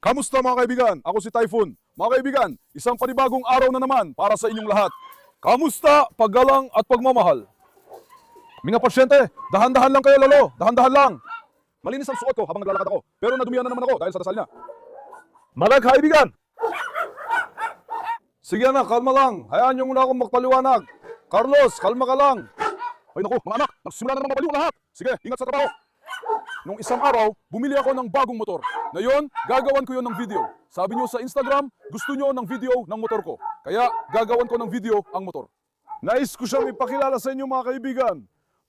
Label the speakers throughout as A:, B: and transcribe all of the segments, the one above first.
A: Kamusta mga kaibigan? Ako si Typhoon. Mga kaibigan, isang panibagong araw na naman para sa inyong lahat. Kamusta paggalang at pagmamahal? Mga pasyente, dahan-dahan lang kayo lolo, dahan-dahan lang. Malinis ang suot ko habang naglalakad ako, pero nadumihan na naman ako dahil sa dasal niya. Mga kaibigan! Sige anak, kalma lang. Hayaan niyo muna akong magpaliwanag. Carlos, kalma ka lang. Ay naku, mga anak, nagsimula na naman mabaliw lahat. Sige, ingat sa trabaho. Nung isang araw, bumili ako ng bagong motor. Ngayon, gagawan ko yon ng video. Sabi nyo sa Instagram, gusto nyo ng video ng motor ko. Kaya, gagawan ko ng video ang motor. Nais ko siyang ipakilala sa inyo mga kaibigan.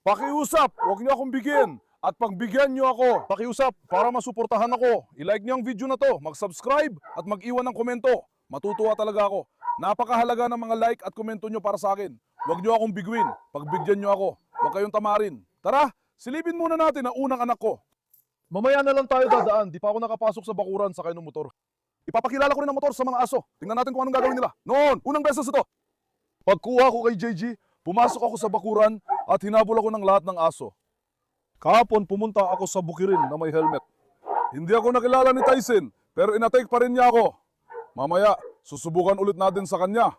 A: Pakiusap, huwag niyo akong bigyan. At pagbigyan niyo ako, pakiusap, para masuportahan ako. I-like niyo ang video na to, mag-subscribe at mag-iwan ng komento. Matutuwa talaga ako. Napakahalaga ng mga like at komento nyo para sa akin. Huwag niyo akong biguin, pagbigyan niyo ako. Huwag kayong tamarin. Tara, silipin muna natin ang unang anak ko. Mamaya na lang tayo dadaan, di pa ako nakapasok sa bakuran sa ng motor. Ipapakilala ko rin ang motor sa mga aso. Tingnan natin kung anong gagawin nila. Noon, unang beses ito. Pagkuha ko kay JG, pumasok ako sa bakuran at hinabol ako ng lahat ng aso. Kahapon pumunta ako sa bukirin na may helmet. Hindi ako nakilala ni Tyson, pero inatake pa rin niya ako. Mamaya, susubukan ulit natin sa kanya.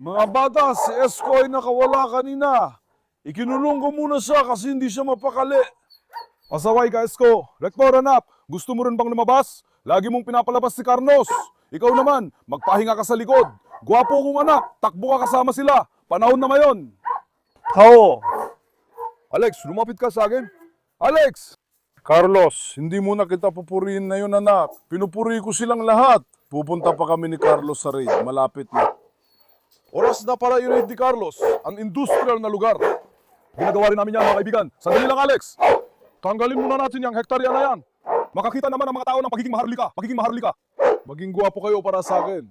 A: Mga bata, si Esko ay nakawala kanina. Ikinulong ko muna siya kasi hindi siya mapakali. Pasaway ka, Esko. Rektor, anak, gusto mo rin bang lumabas? Lagi mong pinapalabas si Carlos. Ikaw naman, magpahinga ka sa likod. Gwapo kong anak, takbo ka kasama sila. Panahon na ngayon. How? Alex, lumapit ka sa akin. Alex! Carlos, hindi mo na kita pupurihin na yun, anak. Pinupuri ko silang lahat. Pupunta pa kami ni Carlos sa raid. Malapit na. Oras na para i-raid ni Carlos, ang industrial na lugar. Ginagawa rin namin yan, mga kaibigan. Sandali lang, Alex. Tanggalin muna natin yung hektarya na yan. Makakita naman ang mga tao ng pagiging maharlika. Maging guwapo kayo para sa akin.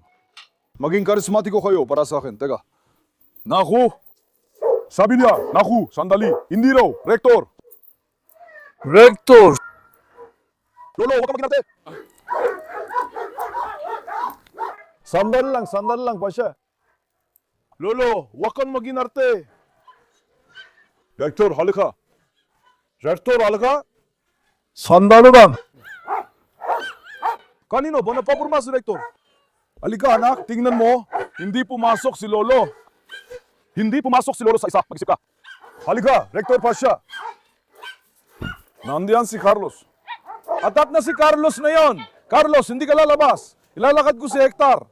A: Maging karismatiko kayo para sa akin. Teka. Naku! Sabi niya, naku, sandali. Hindi raw, Rektor. Rektor! Lolo, huwag ka mag-inarte. Sandal lang pa siya. Lolo, huwag kang mag-inarte. Rektor, halika. Rektor, halika. Sandalo lang. Kanino ba napapurma si Rektor? Halika anak, tingnan mo. Hindi pumasok si Lolo. Hindi pumasok si Lolo sa isa. Mag-isip ka. Halika, Rektor pa siya. Nandiyan si Carlos. Atat na si Carlos na yon. Carlos, hindi ka lalabas. Ilalakad ko si Hector.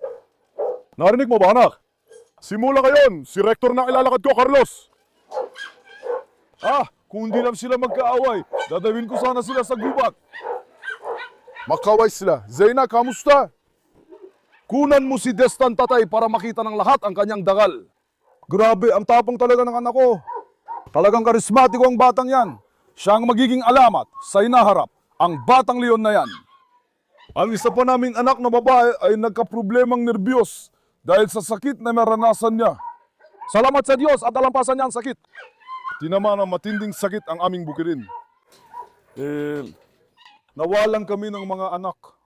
A: Narinig mo ba anak? Simula ngayon, si Rektor na ilalakad ko, Carlos. Kung hindi lang sila magkaaway, dadawin ko sana sila sa gubat. Makaway sila. Zeyna, kamusta? Kunan mo si Destan tatay para makita ng lahat ang kanyang dagal. Grabe, ang tapang talaga ng anak ko. Talagang karismatiko ang batang yan. Siya ang magiging alamat sa inaharap, ang batang leon na yan. Ang isa pa naming anak na babae ay nagkaproblemang nerbiyos dahil sa sakit na naranasan niya. Salamat sa Diyos at nalampasan niya ang sakit. Tinamaan ng matinding sakit ang aming bukirin. Nawalan kami ng mga anak.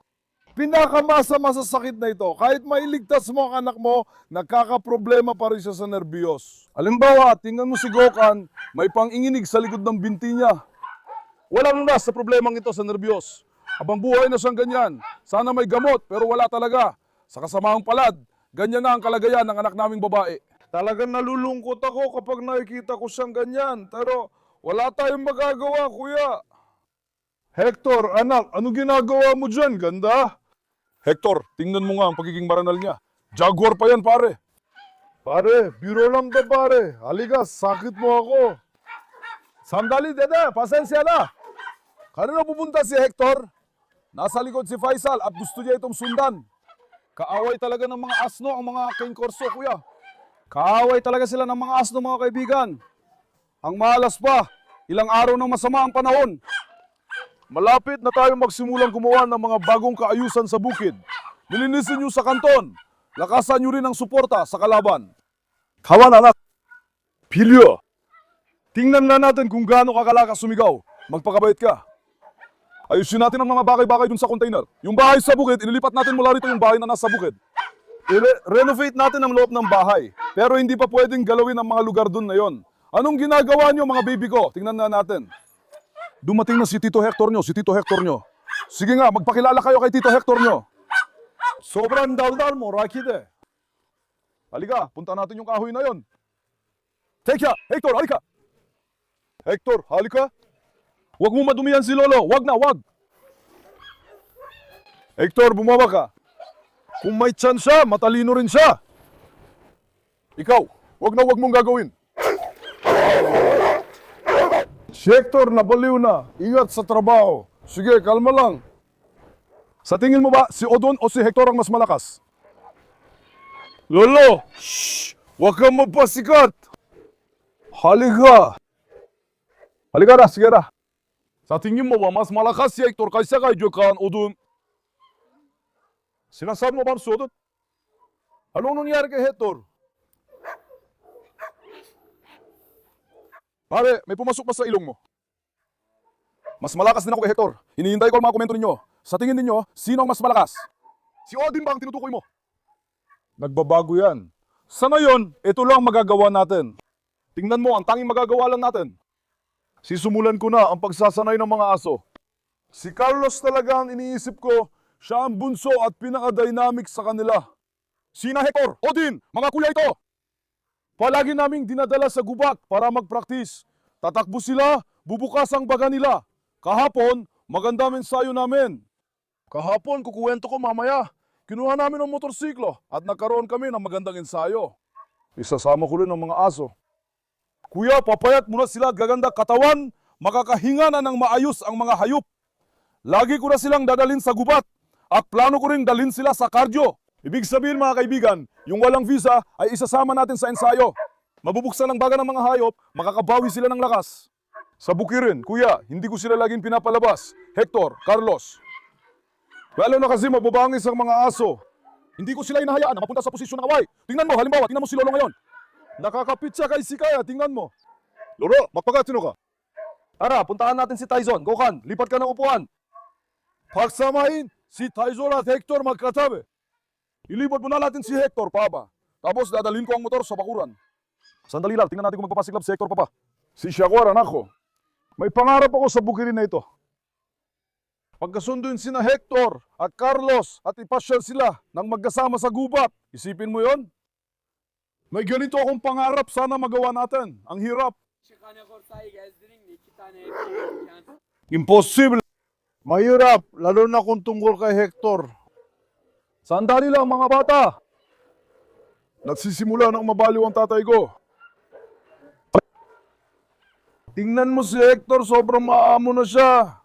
A: Pinakamasa sa sakit na ito, kahit mailigtas mo ang anak mo, nagkakaproblema pa rin siya sa nerbiyos. Halimbawa, tingnan mo si Gokan, may panginginig sa likod ng binti niya. Walang lunas sa problemang ito sa nerbiyos. Habang buhay na siyang ganyan, sana may gamot pero wala talaga. Sa kasamaang palad, ganyan na ang kalagayan ng anak naming babae. Talagang nalulungkot ako kapag nakikita ko siyang ganyan. Pero wala tayong magagawa, kuya. Hector, anak, ano ginagawa mo dyan? Ganda. Hector, tingnan mo nga ang pagiging maranal niya. Jaguar pa yan, pare. Pare, biro lang to, pare. Halika, sakit mo ako. Sandali, dede, pasensya na. Kanino pupunta si Hector? Nasa likod si Faisal at gusto niya itong sundan. Kaaway talaga ng mga asno ang mga King Corso, kuya. Kaaway talaga sila ng mga asno, mga kaibigan. Ang malas pa, ilang araw ng masama ang panahon. Malapit na tayo magsimulang gumawa ng mga bagong kaayusan sa bukid. Nilinisin nyo sa kanton. Lakasan nyo rin ang suporta sa kalaban. Kawan anak. Pilyo. Tingnan na natin kung gaano kakalakas sumigaw. Magpakabait ka. Ayusin natin ang mga bagay-bagay dun sa container. Yung bahay sa bukid, inilipat natin mula rito yung bahay na nasa bukid. I-renovate natin ang loob ng bahay. Pero hindi pa pwedeng galawin ang mga lugar dun na yon. Anong ginagawa nyo mga baby ko? Tingnan na natin. Dumating na si Tito Hector nyo, Sige nga, magpakilala kayo kay Tito Hector nyo.
B: Sobrang daldal mo, Rakide.
A: Halika, punta natin yung kahoy na yon. Teka, Hector, halika. Hector, halika. Huwag mo madumihan si Lolo, wag na, wag. Hector, bumaba ka. Kung may chance siya, matalino rin siya. Ikaw, wag na wag mong gagawin. Si Hector, nabaliw na. Ingat sa trabaho. Sige, kalma lang. Sa tingin mo ba, si Odon o si Hector ang mas malakas? Lolo! Shh! Huwag kang magpasikat! Halika! Halika na, sige na. Sa tingin mo ba, mas malakas si Hector kaysa kay Gökhan Odon? Sinasabi mo ba si Odon? Anong nangyari kay Hector? Pare, may pumasok pa sa ilong mo. Mas malakas din ako kay Hector. Hinihintay ko ang mga komento ninyo. Sa tingin ninyo, sino ang mas malakas? Si Odin ba ang tinutukoy mo? Nagbabago yan. Sa ngayon, ito lang magagawa natin. Tingnan mo, ang tanging magagawa lang natin. Sisumulan ko na ang pagsasanay ng mga aso. Si Carlos talaga ang iniisip ko. Siya ang bunso at pinaka-dynamic sa kanila. Sina Hector, Odin, mga kuya ito! Palagi naming dinadala sa gubak para mag-practice. Tatakbo sila, bubukas ang baga nila. Kahapon, maganda mensayo namin. Kahapon, kukuwento ko mamaya. Kinuha namin ng motorsiklo at nagkaroon kami ng magandang ensayo. Isasama ko rin ng mga aso. Kuya, papayat muna sila at gaganda katawan, makakahinga na ng maayos ang mga hayop. Lagi ko na silang dadalhin sa gubat at plano ko rin dalhin sila sa cardio. Ibig sabihin mga kaibigan, yung walang visa ay isasama natin sa ensayo. Mabubuksan ang baga ng mga hayop, makakabawi sila ng lakas. Sa bukirin, kuya, hindi ko sila laging pinapalabas. Hector, Carlos. Lalo na kasi mababangis ang mga aso. Hindi ko sila inahayaan na mapunta sa posisyon ng away. Tingnan mo, halimbawa, tingnan mo si Lolo ngayon. Nakakapit siya kay Sikaya, tingnan mo. Lolo, magpakatino ka. Ara, puntahan natin si Tyson. Gökhan, lipat ka ng upuan. Pagsamahin, si Tyson at Hector magkatabi. Ilipat muna natin si Hector, Papa. Tapos dadalhin ko ang motor sa bakuran. Sandali lang, tingnan natin kung magpapasiklab si Hector, Papa. Si Shakwar, anak ko. May pangarap ako sa bukirin na ito. Pagkasunduin sina Hector at Carlos at ipasyal sila nang magkasama sa gubat. Isipin mo yon? May ganito akong pangarap, sana magawa natin. Ang hirap.
C: Çıkane korsayı gezdirin de 2 tane erkek.
A: Impossible. Mahirap, lalo na kung tungkol kay Hector. Sandali lang mga bata. Nagsisimula ng mabaliw ang tatay ko. Tingnan mo si Hector, sobrang maamo na siya.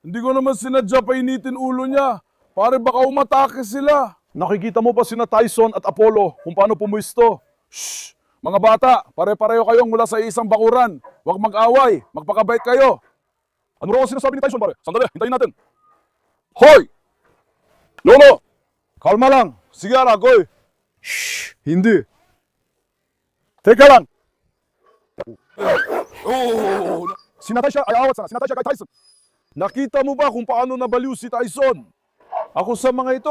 A: Hindi ko naman sinadya painitin ulo niya. Pare baka umatake sila. Nakikita mo pa sina Tyson at Apollo kung paano pumuisto. Shh! Mga bata, pare-pareho kayong mula sa isang bakuran. Huwag mag-away, magpakabait kayo. Ano raw ang sinasabi ni Tyson, pare? Sandali, hintayin natin. Hoy! Lolo! Kalma lang. Sige, Aragoy. Shh! Hindi. Teka lang. Oh! Sinatay siya ay awat sana. Sinatay siya kay Tyson. Nakita mo ba kung paano nabaliw si Tyson? Ako sa mga ito,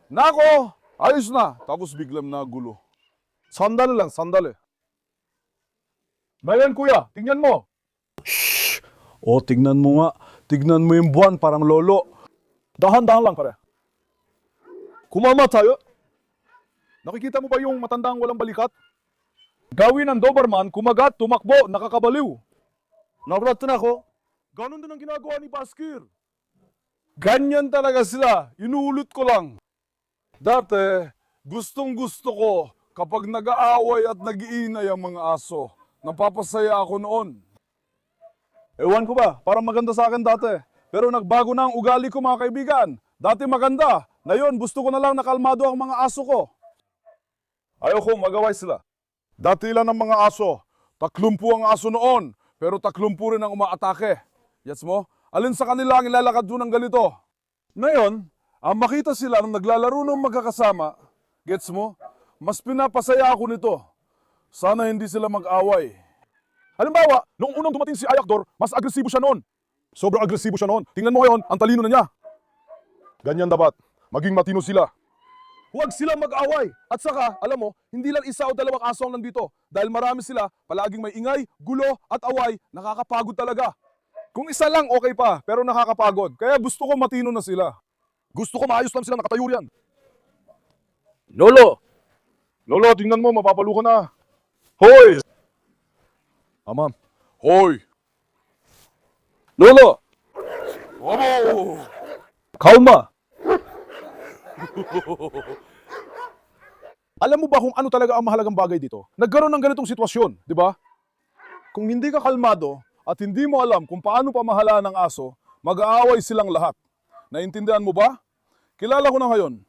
A: nako, ayos na. Tapos biglang nagulo. Sandali lang, sandali. Bayan kuya, tingnan mo. Shh! O, tingnan mo nga. Tingnan mo yung buwan, parang lolo. Dahan-dahan lang, pare. Kumama tayo. Nakikita mo ba yung matandang walang balikat? Gawin ng Doberman, kumagat, tumakbo, nakakabaliw. Nabratan ako. Ganon din ang ginagawa ni Baskir. Ganyan talaga sila. Inuulit ko lang. Dati, gustong gusto ko kapag nag-aaway at nag-iinay ang mga aso. Napapasaya ako noon. Ewan ko ba, parang maganda sa akin dati. Pero nagbago na ang ugali ko mga kaibigan. Dati maganda. Ngayon, gusto ko na lang nakalmado ang mga aso ko. Ayoko, magaway sila. Dati lang ang mga aso. 30 ang aso noon. Pero 30 rin ang umaatake. Gets mo? Alin sa kanila ang ilalakad doon ng ganito? Ngayon, ang makita sila nang naglalaro ng magkakasama, gets mo? Mas pinapasaya ako nito. Sana hindi sila mag-away. Halimbawa, noong unang dumating si Ayakdor, mas agresibo siya noon. Sobrang agresibo siya noon. Tingnan mo ngayon, ang talino na niya. Ganyan dapat. Maging matino sila. Huwag silang mag-away. At saka, alam mo, hindi lang isa o dalawang aso ang nandito. Dahil marami sila, palaging may ingay, gulo at away, nakakapagod talaga. Kung isa lang, okay pa, pero nakakapagod. Kaya gusto ko matino na sila. Gusto ko maayos lang sila, nakatayo riyan.
C: Lolo!
A: Lolo, tingnan mo, mapapalo ka na. Hoy! Ma'am. Hoy!
C: Lolo!
A: Obo!
B: Kalma.
A: Alam mo ba kung ano talaga ang mahalagang bagay dito? Nagkaroon ng ganitong sitwasyon, di ba? Kung hindi ka kalmado at hindi mo alam kung paano pamahalaan ng aso, mag-aaway silang lahat. Naintindihan mo ba? Kilala ko na ngayon.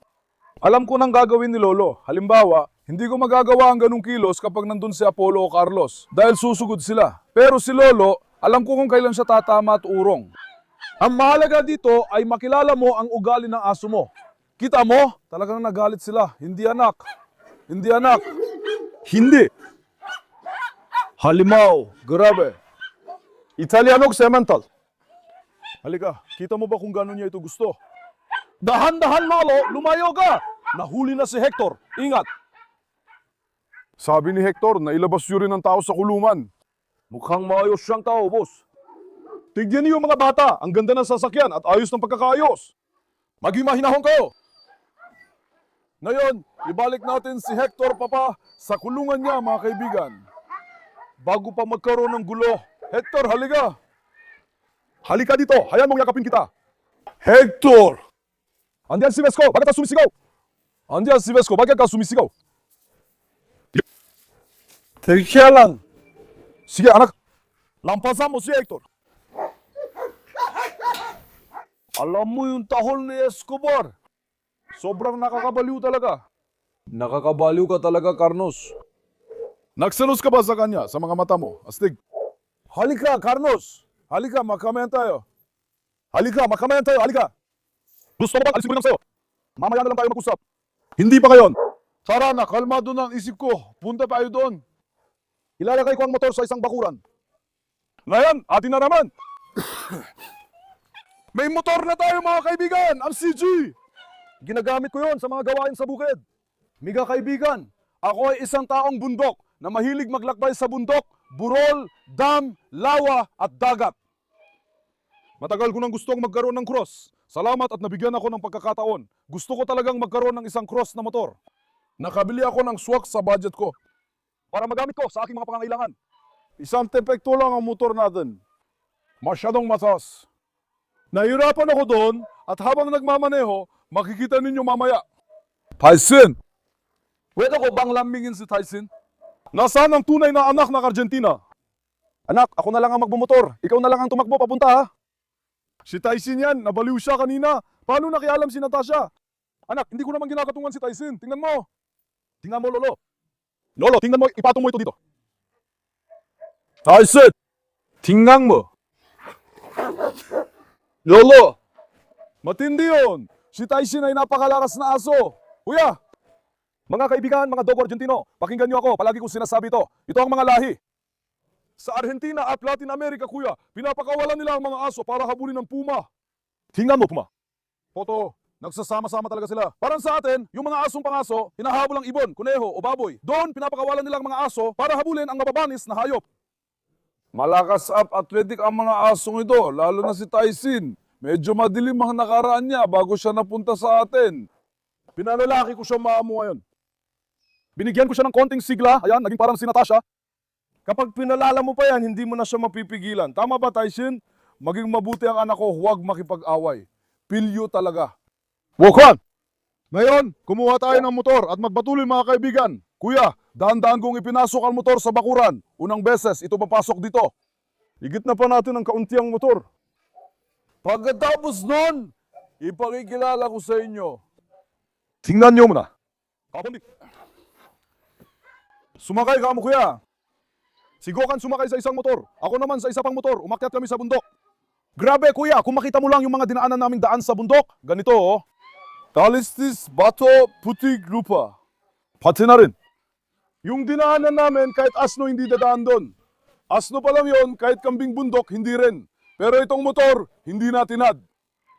A: Alam ko nang gagawin ni Lolo. Halimbawa, hindi ko magagawa ang ganung kilos kapag nandun si Apollo o Carlos dahil susugod sila. Pero si Lolo, alam ko kung kailan siya tatama at urong. Ang mahalaga dito ay makilala mo ang ugali ng aso mo. Kita mo? Talagang nagalit sila. Hindi anak. Hindi anak.
B: Hindi. Halimaw. Grabe. Italiano semental.
A: Halika, kita mo ba kung gano'n niya ito gusto? Dahan-dahan, Malo, lumayo ka! Nahuli na si Hector, ingat! Sabi ni Hector, nailabas yun rin ng tao sa kulungan. Mukhang maayos siyang tao, boss. Tignan niyo mga bata, ang ganda ng sasakyan at ayos ng pagkakaayos. Maging mahinahon kayo! Ngayon, ibalik natin si Hector, Papa, sa kulungan niya, mga kaibigan. Bago pa magkaroon ng gulo. Hector, halika! Halika dito, hayaan mong yakapin kita. Hector! Andiyan si Vesco, bakit ka sumisigaw? Andiyan si Vesco, bakit ka sumisigaw?
B: Teka lang.
A: Sige anak, lampasan mo si Hector. Alam mo yung tahol ni Escobar. Sobrang nakakabaliw talaga. Nakakabaliw ka talaga, Carlos. Nagselos ka ba sa kanya, sa mga mata mo? Astig. Halika, Carlos. Halika, magkamayan tayo. Halika, magkamayan tayo, halika. Gusto mo bang alisin ko lang sa'yo? Mamaya na lang tayo mag-usap. Hindi pa ngayon. Tara na, kalmado na ang isip ko. Punta tayo doon. Ilalagay ko ang motor sa isang bakuran. Ngayon, atin na naman. May motor na tayo mga kaibigan, ang CG. Ginagamit ko yon sa mga gawain sa bukid. Miga kaibigan, ako ay isang taong bundok na mahilig maglakbay sa bundok, burol, dam, lawa at dagat. Matagal ko nang gustong magkaroon ng cross. Salamat at nabigyan ako ng pagkakataon. Gusto ko talagang magkaroon ng isang cross na motor. Nakabili ako ng swak sa budget ko para magamit ko sa aking mga pangangailangan. Isang tepekto lang ang motor natin. Masyadong mataas. Nahirapan ako doon at habang nagmamaneho, makikita ninyo mamaya. Tyson! Pwede ko bang lambingin si Tyson? Nasaan ang tunay na anak ng Argentina? Anak, ako na lang ang magbumotor. Ikaw na lang ang tumakbo papunta ha. Si Tyson yan, nabaliw siya kanina. Paano nakialam si Natasha? Anak, hindi ko naman ginakatungan si Tyson. Tingnan mo. Tingnan mo, Lolo. Lolo, tingnan mo, ipatong mo ito dito. Tyson! Tingnan mo. Lolo! Matindi yun. Si Tyson ay napakalakas na aso. Kuya! Mga kaibigan, mga Dogo Argentino, pakinggan niyo ako. Palagi kong sinasabi ito. Ito ang mga lahi. Sa Argentina at Latin America, kuya, pinapakawalan nila ang mga aso para habulin ng puma. Tingnan mo, puma. Toto, nagsasama-sama talaga sila. Parang sa atin, yung mga asong pangaso, hinahabol ang ibon, kuneho o baboy. Doon, pinapakawalan nila ang mga aso para habulin ang mababanis na hayop. Malakas at athletic ang mga asong ito, lalo na si Tyson. Medyo madilim ang nakaraan niya bago siya napunta sa atin. Pinanalaki ko siya maamo ngayon. Binigyan ko siya ng konting sigla, ayan, naging parang si Natasha. Kapag pinalala mo pa yan, hindi mo na siya mapipigilan. Tama ba, Tyson? Maging mabuti ang anak ko, huwag makipag-away. Pilyo talaga. Wokwan! Ngayon, kumuha tayo ng motor at magpatuloy mga kaibigan. Kuya, dahan-dahan kong ipinasok ang motor sa bakuran. Unang beses, ito papasok dito. Higit na pa natin ang kaunti ang motor. Pagkatapos nun, ipakikilala ko sa inyo. Tingnan niyo muna. Kapundik. Sumakay ka mo, kuya. Si Gokan sumakay sa isang motor. Ako naman sa isa pang motor. Umakyat kami sa bundok. Grabe, kuya. Kung makita mo lang yung mga dinaanan naming daan sa bundok. Ganito, oh. Talistis, Bato, Putig, Lupa. Pati na rin. Yung dinaanan namin, kahit asno hindi dadaan doon. Asno pa lang yon, kahit kambing bundok, hindi rin. Pero itong motor, hindi na tinad.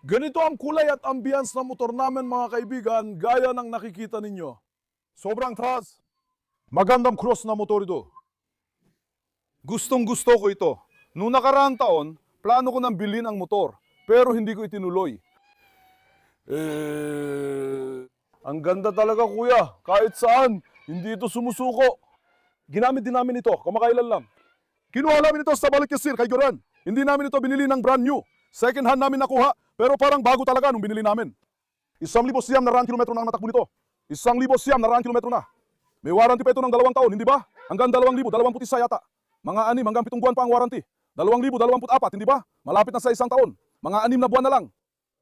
A: Ganito ang kulay at ambience ng motor namin, mga kaibigan, gaya ng nakikita ninyo. Sobrang taas. Magandang cross na motor ito. Gustong gusto ko ito. Noong nakaraang taon, plano ko nang bilhin ang motor, pero hindi ko itinuloy. Ang ganda talaga kuya, kahit saan, hindi ito sumusuko. Ginamit din namin ito, kamakailan lang. Kinuha namin ito sa Balikesir kay Goran. Hindi namin ito binili ng brand new. Second hand namin nakuha, pero parang bago talaga nung binili namin. 1,000 siyam na kilometro na ang natakbo nito. 1,000 siyam na kilometro na. May warranty pa ito ng 2 taon, hindi ba? Hanggang 2,000, 21 yata. Mga 6 hanggang 7 buwan pa ang warranty. 2,024, hindi ba? Malapit na sa 1 taon. Mga 6 na buwan na lang.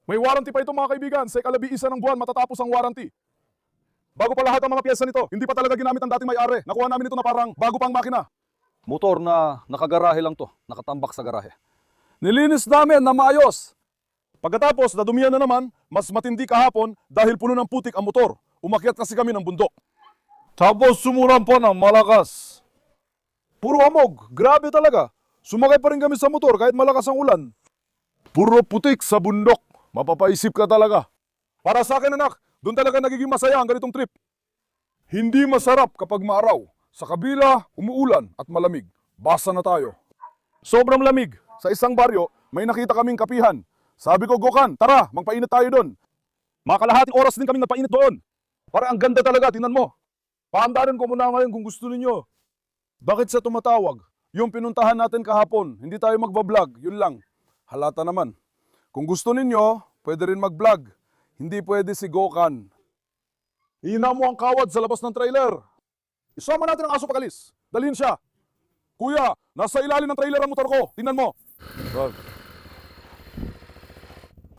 A: May warranty pa ito mga kaibigan. Sa ikalabi-isa ng buwan matatapos ang warranty. Bago pa lahat ang mga piyesa nito, hindi pa talaga ginamit ang dating may-ari. Nakuha namin ito na parang bago pang makina. Motor na nakagarahe lang to, nakatambak sa garahe. Nilinis namin na maayos. Pagkatapos, nadumihan na naman, mas matindi kahapon dahil puno ng putik ang motor. Umakyat kasi kami ng bundok. Tapos sumuran pa ng malakas. Puro hamog, grabe talaga. Sumakay pa rin kami sa motor kahit malakas ang ulan. Puro putik sa bundok, mapapaisip ka talaga. Para sa akin anak, doon talaga nagiging masaya ang ganitong trip. Hindi masarap kapag maaraw. Sa kabila, umuulan at malamig. Basa na tayo. Sobrang lamig. Sa isang baryo, may nakita kaming kapihan. Sabi ko, Gokan, tara, magpainit tayo doon. Makalahating oras din kaming nagpainit doon. Para ang ganda talaga, tingnan mo. Paandarin ko muna ngayon kung gusto ninyo. Bakit sa tumatawag? Yung pinuntahan natin kahapon, hindi tayo magbablog, yun lang. Halata naman. Kung gusto ninyo, pwede rin mag-vlog. Hindi pwede si Gokan. Hina mo ang kawad sa labas ng trailer. Isama natin ang aso pagalis. Dalhin siya. Kuya, nasa ilalim ng trailer ang motor ko. Tingnan mo.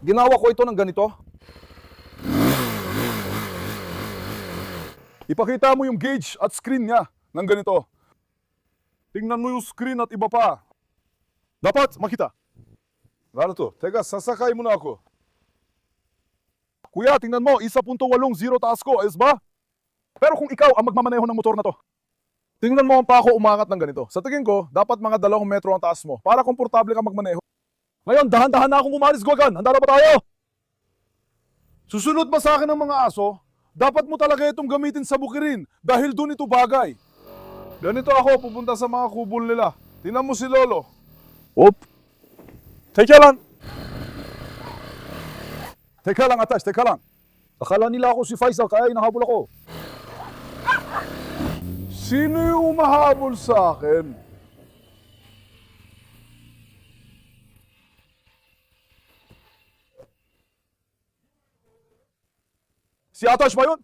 A: Ginawa ko ito ng ganito. Ipakita mo yung gauge at screen niya ng ganito. Tingnan mo yung screen at iba pa. Dapat makita. Ano to? Teka, sasakay muna ako. Kuya, tingnan mo, 1.80 taas ko, ayos ba? Pero kung ikaw ang magmamaneho ng motor na to, tingnan mo ang pa ako umangat ng ganito. Sa tingin ko, dapat mga 2 metro ang taas mo para komportable ka magmaneho. Ngayon, dahan-dahan na akong umalis, Gogan. Handa na ba tayo? Susunod ba sa akin ng mga aso? Dapat mo talaga itong gamitin sa bukirin dahil doon ito bagay. Ganito ako pupunta sa mga kubol nila. Tingnan mo si Lolo. Op. Teka lang. Teka lang, Atash, teka lang. Akala nila ako si Faisal kaya hinahabol ako. Sino yung umahabol sa akin? Si Atash ba yun?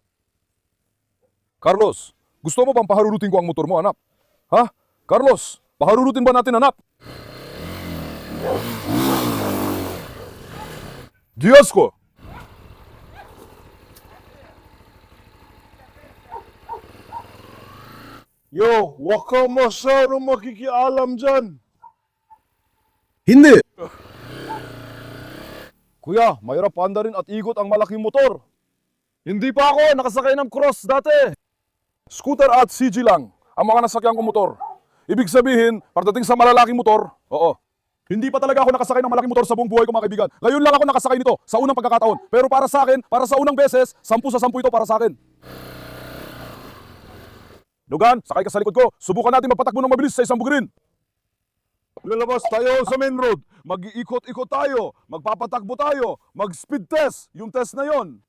A: Carlos, gusto mo bang paharurutin ko ang motor mo, anak? Ha? Carlos, paharurutin ba natin, anak? Diyos ko! Yo, wag ka masyadong makikialam dyan. Hindi! Kuya, mahirap paandarin at ikot ang malaking motor. Hindi pa ako nakasakay ng cross dati. Scooter at CG lang ang mga nasakyan kong motor. Ibig sabihin, pagdating sa malalaking motor, oo. Hindi pa talaga ako nakasakay ng malaking motor sa buong buhay ko mga kaibigan. Ngayon lang ako nakasakay nito sa unang pagkakataon. Pero para sa akin, para sa unang beses, 10 sa 10 ito para sa akin. Lugan, sakay ka sa likod ko. Subukan natin magpatakbo ng mabilis sa isang bukirin. Lalabas tayo sa main road. Mag-iikot-ikot tayo. Magpapatakbo tayo. Mag-speed test. Yung test na yon.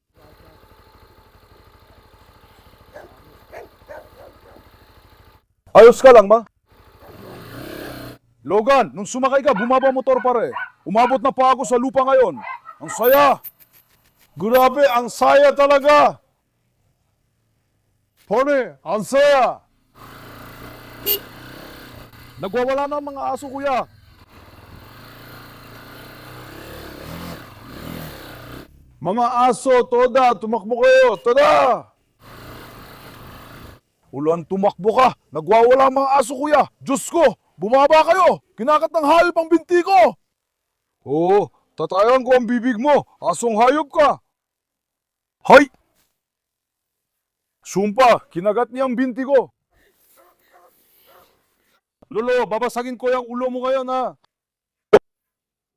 A: Ayos ka lang, ma? Logan, nung sumakay ka, bumaba motor pare. Umabot na pa ako sa lupa ngayon. Ang saya. Grabe, ang saya talaga. Pare, ang saya. Nagwawala na ang mga aso, kuya. Mga aso, toda, tumakbo kayo, toda. Ulan, tumakbo ka. Nagwawala ang mga aso, kuya. Diyos ko, bumaba kayo. Kinakat ng hayop ang binti ko. Oo, tatayan ko ang bibig mo. Asong hayop ka. Hay! Sumpa, kinagat niya ang binti ko. Lolo, babasagin ko yung ulo mo ngayon, ha?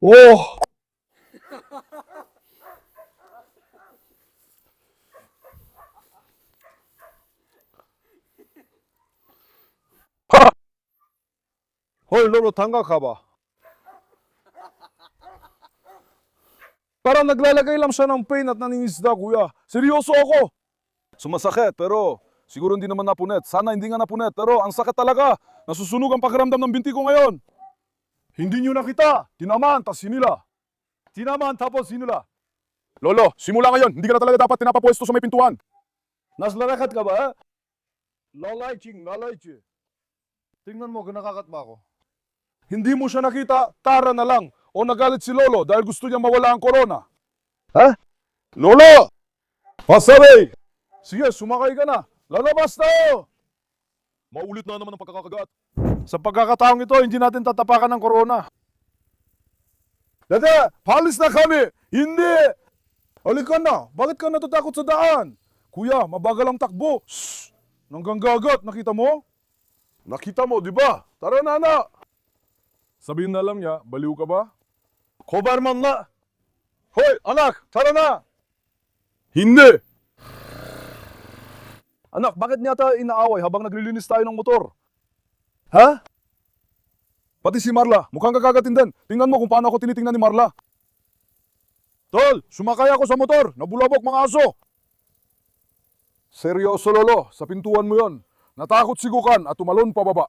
A: Oh! Ha! Hoy, Lolo, tangga ka ba? Parang naglalagay lang siya ng pain at naningisda, kuya. Seryoso ako. Sumasakit, pero siguro hindi naman napunet. Sana hindi nga napunet, pero ang sakit talaga. Nasusunog ang pakiramdam ng binti ko ngayon. Hindi nyo nakita. Tinaman, tas sinila. Tinaman, tapos sinila. Lolo, simula ngayon, hindi ka na talaga dapat tinapapwesto sa may pintuan.
B: Naslarakat ka ba? Lalayching, lalaychi. Tingnan mo, kinakakat ba ako?
A: Hindi mo siya nakita, tara na lang. O nagalit si Lolo dahil gusto niya mawala ang corona.
B: Ha?
A: Lolo! Pasabi! Sige, sumakay ka na. Lalabas tayo! Maulit na naman ang pagkakagat. Sa pagkakataong ito, hindi natin tatapakan ng corona. Dada, palis na kami! Hindi! Halika na! Bakit ka natatakot sa daan? Kuya, mabagal ang takbo. Shhh! Nanggagat, nakita mo? Nakita mo, di ba? Tara na, anak! Sabihin na lang niya, baliw ka ba? Kobarman na! Hoy, anak! Tara na! Hindi! Anak, bakit niya tayo inaaway habang naglilinis tayo ng motor? Ha? Pati si Marla, mukhang kagagatin din. Tingnan mo kung paano ako tinitingnan ni Marla. Tol, sumakay ako sa motor. Nabulabok mga aso. Seryoso, Lolo. Sa pintuan mo yon. Natakot si Gukan at tumalon pababa.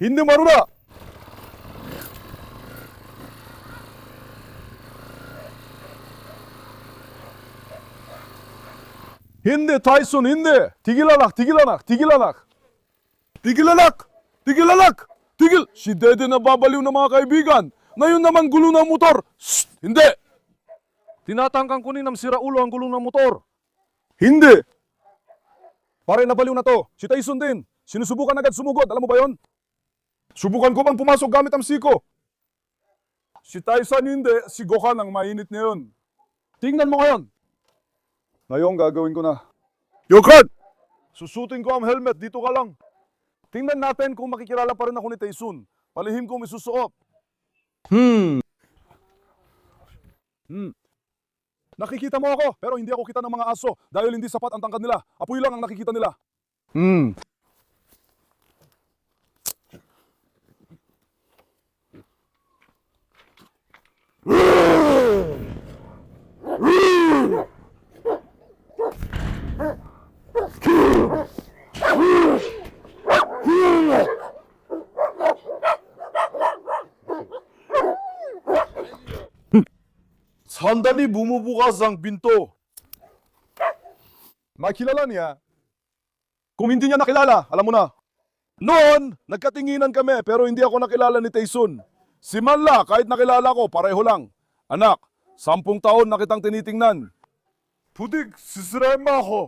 A: Hindi marula! Hindi, Tyson, hindi! Tigil anak, tigil anak, tigil anak! Tigil anak! Tigil anak! Tigil! Si Dede na babaliw ng mga kaibigan! Ngayon naman gulo ng motor! Shh! Hindi! Tinatangkang kunin ng siraulo ang gulong ng motor! Hindi! Pare, nabaliw na to. Si Tyson din. Sinusubukan agad sumugod. Alam mo ba yon? Subukan ko bang pumasok gamit ang siko? Si Tyson hindi, si Gohan ang mainit ngayon. Tingnan mo ngayon. Ngayon gagawin ko na. Yokan! Susutin ko ang helmet, dito ka lang. Tingnan natin kung makikilala pa rin ako ni Tyson. Palihim kong isusuot. Nakikita mo ako, pero hindi ako kita ng mga aso dahil hindi sapat ang tangkad nila. Apoy lang ang nakikita nila. Sandali bumubukas ang pinto. Makilala niya. Kung hindi niya nakilala, alam mo na. Noon, nagkatinginan kami pero hindi ako nakilala ni Tyson. Si Manla, kahit nakilala ko, pareho lang. Anak, 10 taon na kitang tinitingnan. Putik, sisirain mo ako.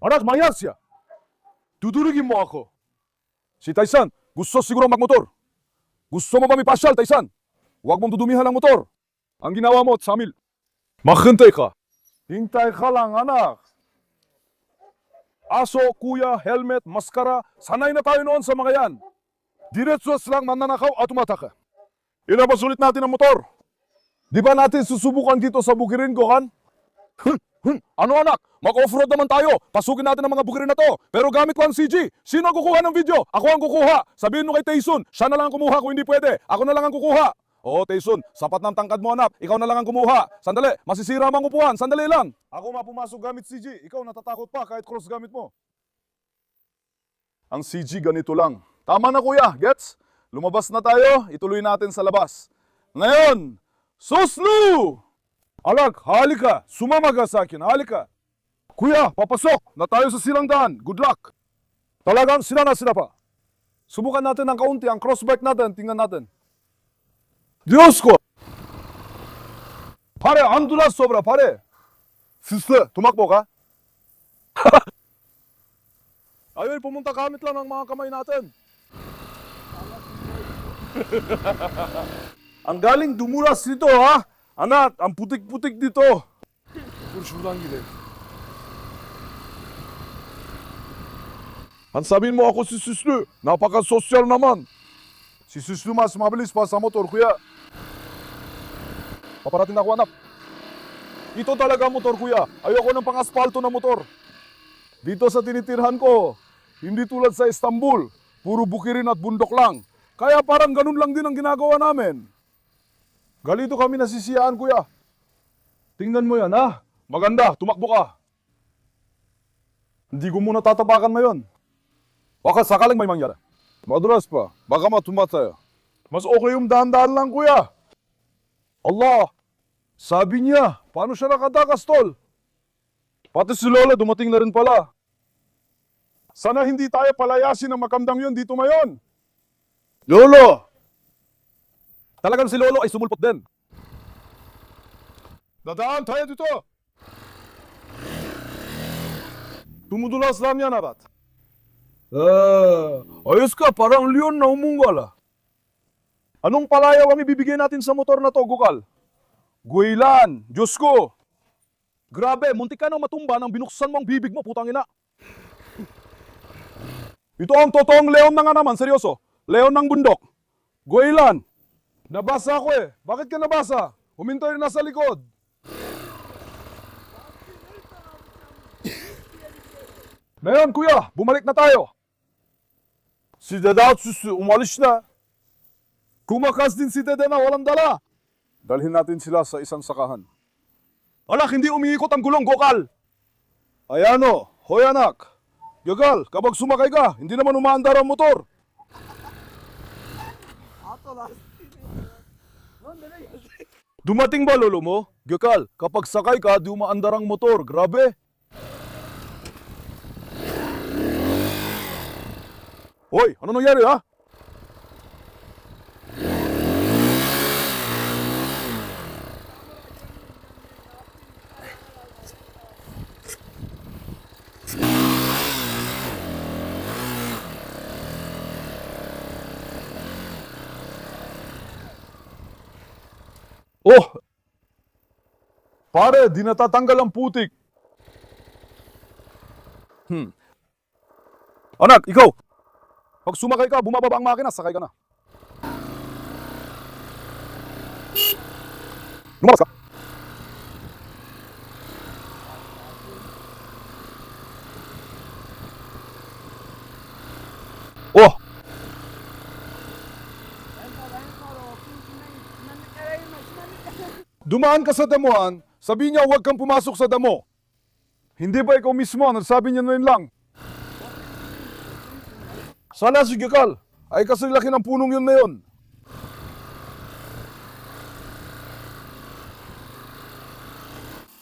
A: Anak, mayas siya. Dudurugin mo ako. Si Tyson, gusto siguro magmotor. Gusto mo ba may pasyal, Tyson? Huwag mong dudumihan ang motor. Ang ginawa mo, Samil. Maghintay ka. Hintay ka lang, anak. Aso, kuya, helmet, maskara, sanay na tayo noon sa mga yan. Diretso lang mananakaw at umatake. Ilabas ulit natin ang motor. Di ba natin susubukan dito sa bukirin, Gohan? Ano anak? Mag-offroad naman tayo. Pasukin natin ang mga bukirin na to. Pero gamit ko ang CG. Sino ang kukuha ng video? Ako ang kukuha. Sabihin mo kay Tyson, siya na lang ang kumuha kung hindi pwede. Ako na lang ang kukuha. Oo, Tyson, sapat ng tangkad mo anak. Ikaw na lang ang kumuha. Sandali, masisira ang upuan. Sandali lang. Ako mapumasok gamit CG. Ikaw natatakot pa kahit cross gamit mo. Ang CG ganito lang. Tama na kuya, gets? Lumabas na tayo, ituloy natin sa labas. Ngayon, Susnu! Anak, halika. Sumama ka sa akin, halika. Kuya, papasok na tayo sa silang daan. Good luck. Talagang sila na sila pa. Subukan natin ng kaunti ang crossbike natin. Tingnan natin. Diyos ko! Pare, andulas sobra, pare. Sister, tumakbo ka? Ayaw, pumunta kamit lang ng mga kamay natin. Ang galing dumulas dito, ha? Anak, ang putik-putik dito. Kurşundan gidelim. Ang sabihin mo ako si Süslü. Napaka-sosyal naman. Si Süslü mas mabilis pa sa motor, kuya. Paparating na ako, anak. Ito talaga ang motor, kuya. Ayoko ng pang-aspalto na motor. Dito sa tinitirhan ko, hindi tulad sa Istanbul, puro bukirin at bundok lang. Kaya parang ganun lang din ang ginagawa namin. Galito kami nasisiyaan, kuya. Tingnan mo yan, ha? Maganda, tumakbo ka. Hindi ko muna tatapakan ngayon. Baka sakaling may mangyari. Madulas pa, baka matumatay. Mas okay yung dahan-dahan lang, kuya. Allah, sabi niya, paano siya nakatakas, tol? Pati si Lola dumating na rin pala. Sana hindi tayo palayasin ng makandang yun dito ngayon. Lolo! Talagang si Lolo ay sumulpot din. Dadaan tayo dito. Tumudulas lang yan, arat. Ayos ka, parang leon na umunggal. Anong palayaw ang ibibigay natin sa motor na to, Gokal? Guilan, Diyos ko. Grabe, muntik ka nang matumba nang binuksan mo ang bibig mo, putang ina. Ito ang totoong leon na nga naman, seryoso. Leon ng bundok. Guilan. Nabasa ako eh. Bakit ka nabasa? Huminto rin nasa likod. Ngayon, kuya, bumalik na tayo. Si Dede at Süsü umalis na. Kumakas din si Dede na walang dala. Dalhin natin sila sa isang sakahan. Alak, hindi umiikot ang gulong, Gokal. Ayano, hoy anak. Gokal, kapag sumakay ka, hindi naman umaandar ang motor. Dumating ba lolo mo? Gokal, kapag sakay ka, di umaandar ang motor. Grabe. Hoy, ano nangyari ha? Oh! Pare, di natatanggal ang putik. Anak, ikaw! Pag sumakay ka, bumababa ang makina, sakay ka na. Lumakas ka. Oh! Dumaan ka sa damuhan, sabi niya huwag kang pumasok sa damo. Hindi ba ikaw mismo ang nagsabi niya na yun lang? Sana si Gokal ay kasi laki ng punong yun na yun.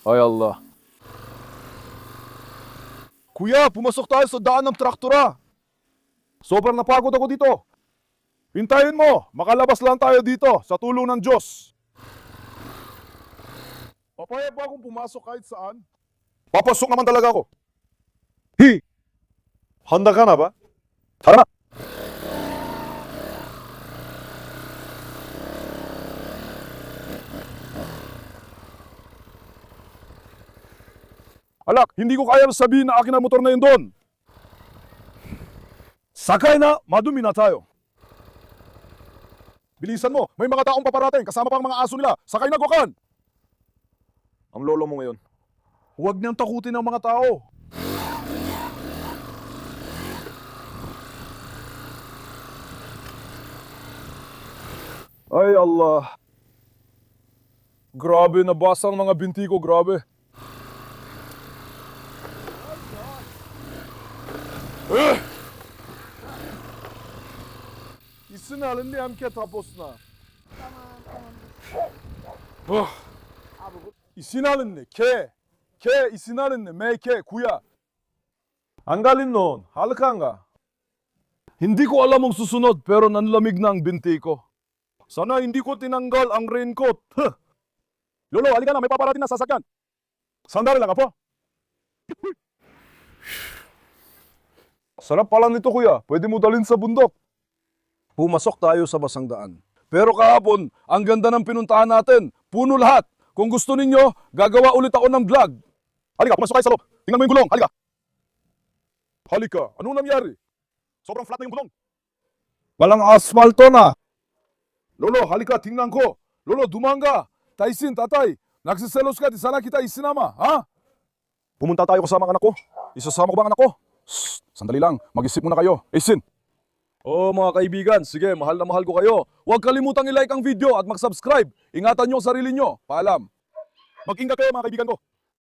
A: Ay Allah. Kuya, pumasok tayo sa daan ng traktora. Sobrang napagod ako dito. Hintayin mo, makalabas lang tayo dito sa tulong ng Diyos. Papayag ba akong pumasok kahit saan? Papasok naman talaga ako. Handa ka na ba? Tara na! Alak, hindi ko kaya sabihin na akin ang motor na yun doon. Sakay na, madumi na tayo. Bilisan mo, may mga taong paparating, kasama pang mga aso nila. Sakay na, Gokal! Ang lolo mo ngayon. Huwag niyang takutin ang mga tao. Ay Allah. Grabe, nabasa ang mga binti ko, grabe. İsinalın diye hamke taposuna. Oh. İsinalın ne? Ke. Ke isinalın ne? Meke kuya. Ang galing noon, halika nga. Hindi ko alam ang susunod pero nanlamig na ang binti ko. Sana hindi ko tinanggal ang raincoat. Huh. Lolo, halika na, may paparating na sasakyan. Sandali lang, apo. Sarap pala nito, kuya. Pwede mo dalhin sa bundok. Pumasok tayo sa basang daan. Pero kahapon, ang ganda ng pinuntahan natin. Puno lahat. Kung gusto ninyo, gagawa ulit ako ng vlog. Halika, pumasok kayo sa loob. Tingnan mo yung gulong, halika. Halika, anong nangyari? Sobrang flat na yung gulong. Walang asfalto na. Lolo, halika, tingnan ko. Lolo, dumanga. Taisin, tatay. Nagsiselos ka, di sana kita isinama, ha? pumunta tayo kasama ang anak ko. Isasama ko ba ang anak ko? Shh, sandali lang, mag-isip muna kayo. Aisin!
B: Oh mga kaibigan, sige, mahal na mahal ko kayo. Huwag kalimutang i-like ang video at mag-subscribe. Ingatan nyo ang sarili nyo. Paalam.
A: Mag-ingat kayo mga kaibigan ko.